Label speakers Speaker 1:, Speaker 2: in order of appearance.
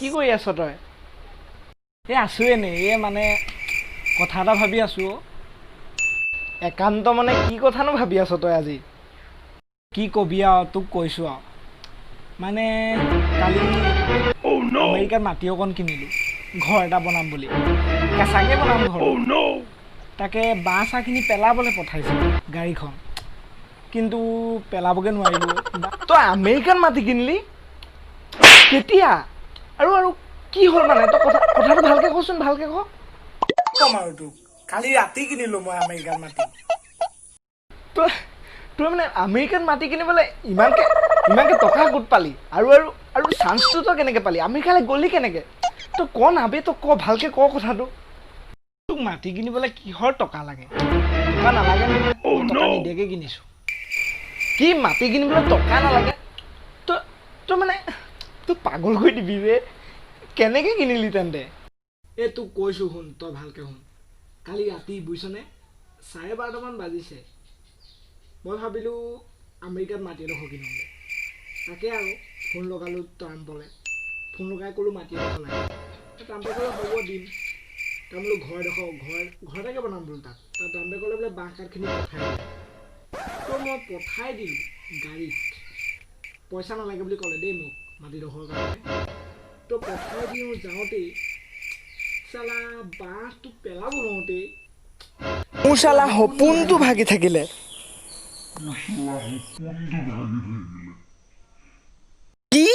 Speaker 1: কি কৰি আছ তই? এই আছোঁ এনেই, মানে কথা এটা ভাবি আছোঁ। একান্ত মানে কি কথানো ভাবি আছ তই আজি? কি কবি আৰু তোক কৈছোঁ আৰু মানে কালি আমেৰিকাত মাটি অকণ কিনিলোঁ ঘৰ এটা বনাম বুলি। কেঁচাকৈ বনাম ঘৰ। তাকে বাঁহ চাহখিনি পেলাবলৈ পঠাইছিলোঁ গাড়ীখন, কিন্তু পেলাবগৈ নোৱাৰিলোঁ। তই আমেৰিকাত মাটি কিনিলি কেতিয়া? আৰু কি হ'ল মানে? তই কথাটো ভালকৈ কচোন, ভালকৈ ক। কম আৰু তোক কালি ৰাতি কিনিলোঁ মই আমেৰিকাত মাটি। তই মানে আমেৰিকাত মাটি কিনিবলৈ ইমানকৈ টকা ক'ত পালি? আৰু চান্সটো তই কেনেকৈ পালি? আমেৰিকালৈ গ'লি কেনেকৈ? তই ক না বে, তই ক, ভালকৈ ক কথাটো। তোক মাটি কিনিবলৈ কিহৰ টকা লাগে? টকা নালাগে নহয়, মই টকা নিদিয়াকৈ কিনিছোঁ। কি মাটি কিনিবলৈ টকা নালাগে? তই মানে তই পাগল কৰি দিবি বে। কেনেকৈ কিনিলি তেন্তে? এই তোক কৈছোঁ শুন, তই ভালকৈ শুন। কালি ৰাতি বুজিছনে, 12:30মান বাজিছে। মই ভাবিলোঁ আমেৰিকাত মাটি এডোখৰ কিনোগৈ। তাকে আৰু ফোন লগালোঁ ট্ৰাম্পলৈ। ফোন লগাই ক'লোঁ মাটি এডোখৰ লাগে। ট্ৰাম্পে ক'লে হ'ব দিম। তাৰ বোলো ঘৰটাকে বনাম বোলো তাত ট্ৰাম্পে ক'লে বোলে বাঁহ কাঠখিনি পঠাই দিলে। তো মই পঠাই দিলোঁ গাড়ীত। পইচা নালাগে বুলি ক'লে দেই মোক মাটিডোখৰৰ কাৰণে। তো পঠাই দিওঁ, যাওঁতেই চালা বাঁহটো পেলাব লওঁতেই মোৰ চালা সপোনটো ভাগি থাকিলে। কি?